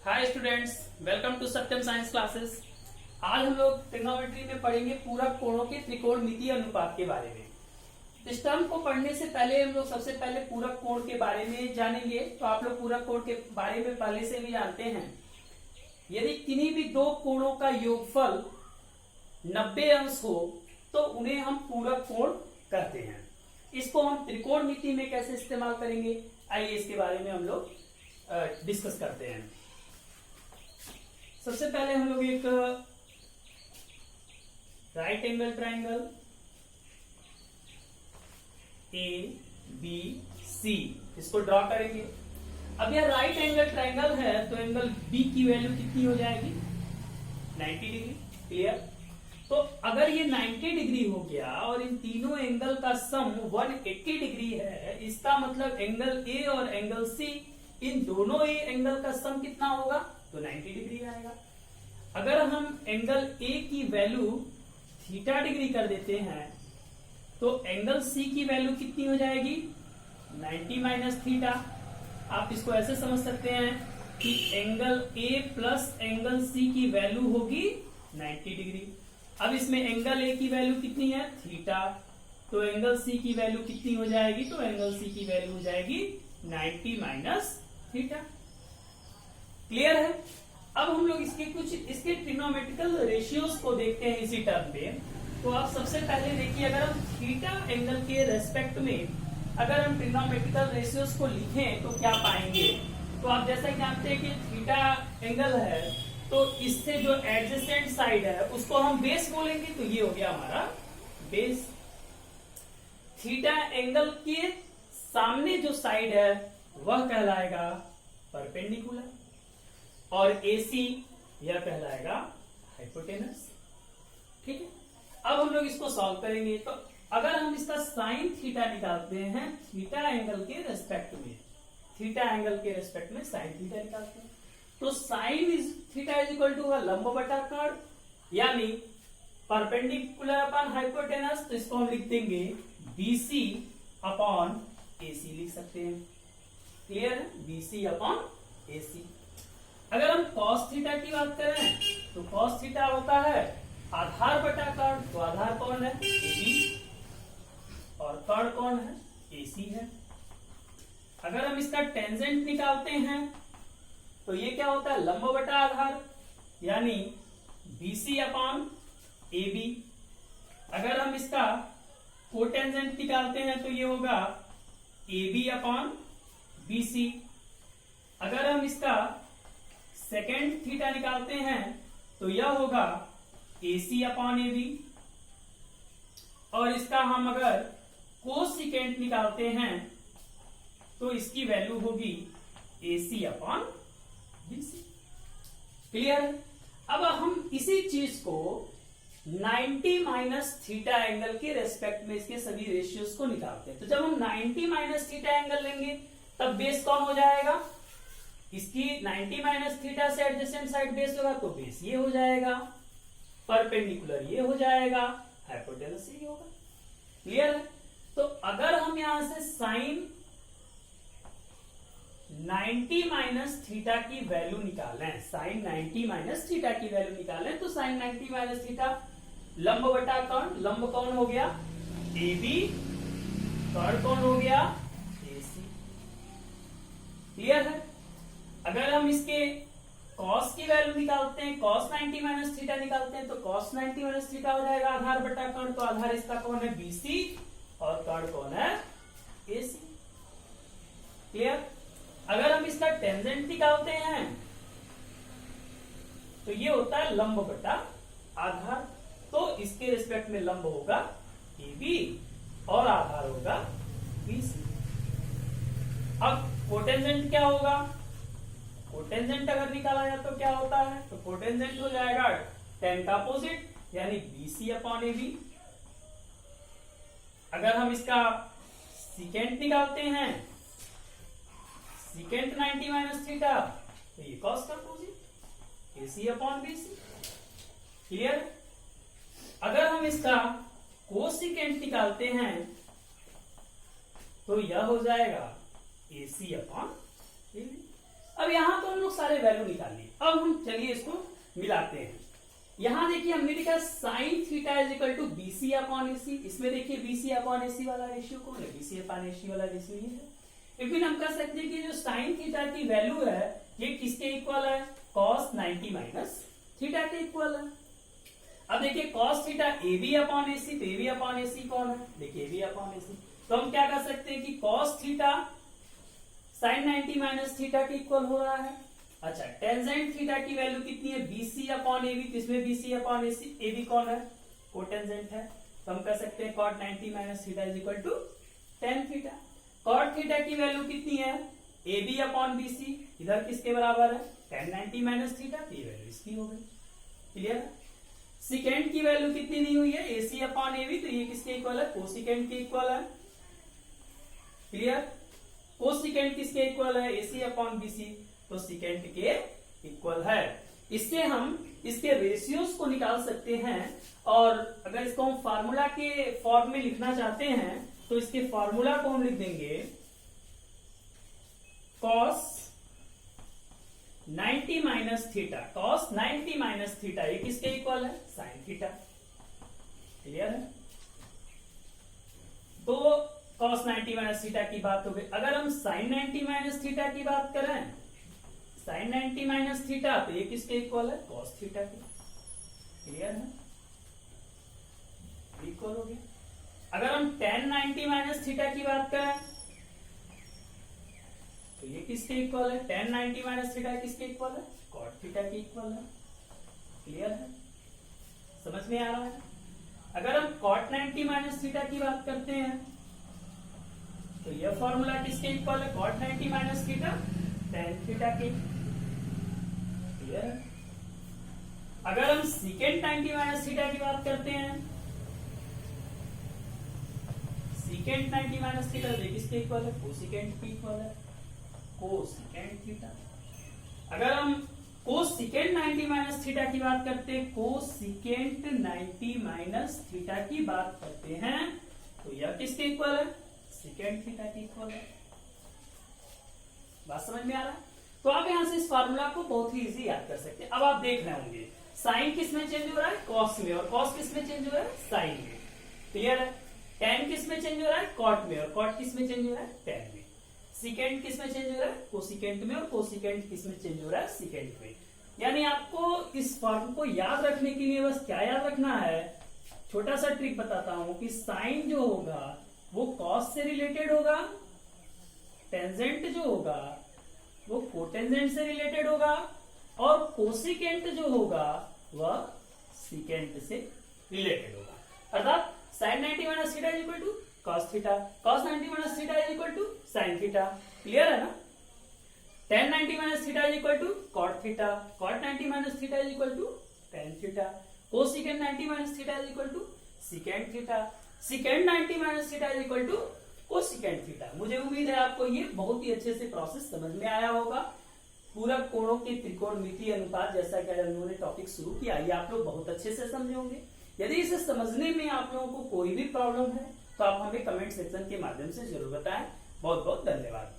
Hi students, welcome to Satyam science classes. आज हम लोग ट्रिग्नोमेट्री में पढ़ेंगे पूरक कोणों के त्रिकोणमितीय अनुपात के बारे में। इस टर्म को पढ़ने से पहले हम लोग सबसे पहले पूरक कोण के बारे में जानेंगे। तो आप लोग पूरक कोण के बारे में पहले से भी जानते हैं। यदि किन्हीं भी दो कोणों का योगफल 90 अंश हो तो उन्हें हम पूरक कोण कहते हैं। इसको हम त्रिकोणमिति में कैसे इस्तेमाल करेंगे, आइए इसके बारे में हम लोग डिस्कस करते हैं। सबसे पहले हम लोग एक राइट एंगल ट्राइंगल ABC इसको ड्रॉ करेंगे। अब यह राइट एंगल ट्राइंगल है तो एंगल B की वैल्यू कितनी हो जाएगी, 90 डिग्री। क्लियर। तो अगर ये 90 डिग्री हो गया और इन तीनों एंगल का सम 180 डिग्री है, इसका मतलब एंगल A और एंगल C, इन दोनों एंगल का सम कितना होगा, तो 90 डिग्री आएगा। अगर हम एंगल A की वैल्यू थीटा डिग्री कर देते हैं तो एंगल C की वैल्यू कितनी हो जाएगी, 90 माइनस थीटा। आप इसको ऐसे समझ सकते हैं कि angle A plus angle C की वैल्यू होगी 90 डिग्री। अब इसमें एंगल A की वैल्यू कितनी है, थीटा, तो एंगल C की वैल्यू कितनी हो जाएगी, तो एंगल C की वैल्यू हो जाएगी 90 माइनस थीटा। क्लियर है। अब हम लोग इसके ट्रिग्नोमेट्रिकल रेशियोज को देखते हैं इसी टर्म पे। तो आप सबसे पहले देखिए, अगर हम थीटा एंगल के रेस्पेक्ट में अगर हम ट्रिग्नोमेट्रिकल रेशियोज को लिखें तो क्या पाएंगे। तो आप जैसा कि जानते हैं कि थीटा एंगल है तो इससे जो एडजेसेंट साइड है उसको हम बेस बोलेंगे, तो ये हो गया हमारा बेस। थीटा एंगल के सामने जो साइड है वह कहलाएगा परपेंडिकुलर और AC यह कहलाएगा हाइपोटेनस। ठीक है। अब हम लोग इसको सॉल्व करेंगे। तो अगर हम इसका साइन थीटा निकालते हैं थीटा एंगल के रेस्पेक्ट में, थीटा एंगल के रेस्पेक्ट में साइन थीटा निकालते हैं, तो sine theta is equal to लंब बटा कर्ण, यानी परपेंडिकुलर अपॉन हाइपोटेनस। तो इसको हम लिख देंगे BC अपॉन AC लिख सकते हैं। क्लियर है, BC अपॉन AC। अगर हम cos थीटा की बात करें तो cos थीटा होता है आधार बटा कर्ण। तो आधार कौन है, AB, और कर्ण कौन है, AC है। अगर हम इसका टेंजेंट निकालते हैं तो ये क्या होता है, लंब बटा आधार, यानी BC अपॉन AB। अगर हम इसका कोटेंजेंट निकालते हैं तो ये होगा AB अपॉन BC। अगर हम इसका सेकेंड थीटा निकालते हैं तो यह होगा AC अपॉन AB। और इसका हम अगर कोसिकेंट निकालते हैं तो इसकी वैल्यू होगी AC अपॉन BC। क्लियर। अब हम इसी चीज को 90 माइनस थीटा एंगल के रेस्पेक्ट में इसके सभी रेशियोज को निकालते हैं। तो जब हम 90 माइनस थीटा एंगल लेंगे तब बेस कौन हो जाएगा, इसकी 90 माइनस थीटा से एडजेसेंट साइड बेस होगा तो बेस ये हो जाएगा, परपेंडिकुलर ये हो जाएगा, हाइपोटेनस ये होगा। क्लियर है। तो अगर हम यहां से साइन 90 माइनस थीटा की वैल्यू निकालें, साइन 90 माइनस थीटा की वैल्यू निकालें तो साइन 90 माइनस थीटा लंब बटा कर्ण, लंब कौन हो गया, AB, कर्ण कौन हो गया, AC। क्लियर है। अगर हम इसके cos की वैल्यू निकालते हैं, cos 90 माइनस थीटा निकालते हैं तो cos 90 माइनस थीटा हो जाएगा आधार बटा कर्ण। तो आधार इसका कौन है, BC, और कर्ण कौन है, AC। क्लियर। अगर हम इसका टेंजेंट निकालते हैं तो ये होता है लंब बटा आधार। तो इसके रिस्पेक्ट में लंब होगा AB और आधार होगा BC। अब कोटेंजेंट क्या होगा, कोटेंजेंट अगर निकाला जाए तो क्या होता है, तो कोटेंजेंट हो जाएगा tan का अपोजिट, यानी BC अपॉन AB। अगर हम इसका सीकेंट निकालते हैं, सीकेंट 90 माइनस थीटा, तो ये cos का opposite, AC upon BC। Clear. अगर हम इसका कोसिकेंट निकालते हैं तो यह हो जाएगा AC अपॉन AB। अब यहाँ तो हम लोग सारे वैल्यू निकाल लिए, अब हम चलिए इसको मिलाते हैं। यहाँ देखिए हमने लिखा sine theta is equal to BC upon AC. इसमें देखिए बीसी अपॉन एसी वाला रेशियो कौन है, बीसी अपॉन एसी वाला रेशियो ये है। फिर हम कर सकते हैं कि जो साइन थीटा की वैल्यू है ये किसके इक्वल है, कॉस 90 माइनस थीटा के इक्वल है। अब देखिए cos theta A B upon AC, तो ए बी अपॉन एसी कौन है, देखिए ए बी अपॉन एसी, तो हम क्या कर सकते हैं कि cos theta sine 90 minus theta के इक्वल हो रहा है। अच्छा, टेंजेंट थीटा की वैल्यू कितनी है, बीसी अपॉन ए बी, किसमें BC upon AC, A B कौन है, कोटेंजेंट है, तो हम कर सकते हैं cot 90 minus theta is equal to tan theta. Cot theta की वैल्यू कितनी है, ए बी अपॉन बीसी, इधर किसके बराबर है, टेन 90 माइनस थीटा, ये वैल्यू इसकी हो गई। क्लियर है। सिकेंड की वैल्यू कितनी दी हुई है, एसी अपॉन ए बी, तो ये किसके इक्वल है, कोसिकेंट के इक्वल है। क्लियर। कोसिकेंट किसके इक्वल है, एसी अपॉन बीसी, तो सिकेंट के इक्वल है। इससे हम इसके रेशियोज को निकाल सकते हैं, और अगर इसको हम फार्मूला के फॉर्म में लिखना चाहते हैं तो इसके फार्मूला को हम लिख देंगे cos 90 minus theta, cos 90 minus theta ये किसके इक्वल है, साइन थीटा। क्लियर है। तो कॉस 90 माइनस थीटा की बात हो गई। अगर हम साइन 90 माइनस थीटा की बात करें, साइन 90 माइनस थीटा, तो ये किसके इक्वल है, कॉस थीटा के। क्लियर है, इक्वल हो गया। अगर हम टेन 90 माइनस थीटा की बात करें तो ये किसके इक्वल है, टेन 90 माइनस थीटा किसके इक्वल है, कॉट थीटा के इक्वल है। क्लियर है, समझ में आ रहा है। अगर हम कॉट 90 माइनस थीटा की बात करते हैं तो यह फॉर्मूला किसके इक्वल है, cot 90 minus theta tan theta के। क्लियर है। अगर हम सीकेंट 90 माइनस थीटा की बात करते हैं, सीकेंट 90 माइनस थीटा किसके इक्वल है, कोसिकेंट के इक्वल है, कोसिकेंट थीटा। अगर हम कोसिकेंट 90 माइनस थीटा की बात करते हैं, कोसिकेंट 90 माइनस थीटा की बात करते हैं, तो यह किसके इक्वल है, सेकेंड थीटा के इक्वल है। बात समझ में आ रहा है। तो आप यहां से इस फार्मूला को बहुत ही इजी याद कर सकते हैं। अब आप देख रहे होंगे साइन किस में चेंज हो रहा है, कॉस में, और कॉस किस में चेंज हो रहा है, साइन में। क्लियर है। टेन किस में चेंज हो रहा है, कॉट में, और कॉट किस में चेंज हो रहा है, टेन में। सिकेंड किस में चेंज हो रहा है, कोसिकेंट में, और कोसिकेंट किस में चेंज हो रहा है, सिकेंट में। यानी आपको इस फॉर्म को याद रखने के लिए बस क्या याद रखना है, छोटा सा ट्रिक बताता हूं कि साइन जो होगा वो कॉस से रिलेटेड होगा, टेंजेंट जो होगा वो कोटेंजेंट से रिलेटेड होगा, और कोसिकेंट जो होगा वह सिकेंट से रिलेटेड होगा। अर्थात sine 90 minus theta is equal to cos theta, cos 90 minus theta is equal to sine theta. Clear है ना। tan 90 minus theta is equal to cot theta, cot 90 minus theta is equal to tan theta, cosecant 90 minus theta is equal to secant theta, secant 90 minus theta is equal to cosecant theta. मुझे उम्मीद है आपको ये बहुत ही अच्छे से process समझ में आया होगा। पूरक कोणों के त्रिकोणमितीय अनुपात जैसा कि हम लोगों ने टॉपिक शुरू किया, ये आप लोग बहुत अच्छे से समझे होंगे। यदि इसे समझने में आप लोगों को कोई भी प्रॉब्लम है तो आप हमें कमेंट सेक्शन के माध्यम से जरूर बताएं। बहुत बहुत धन्यवाद।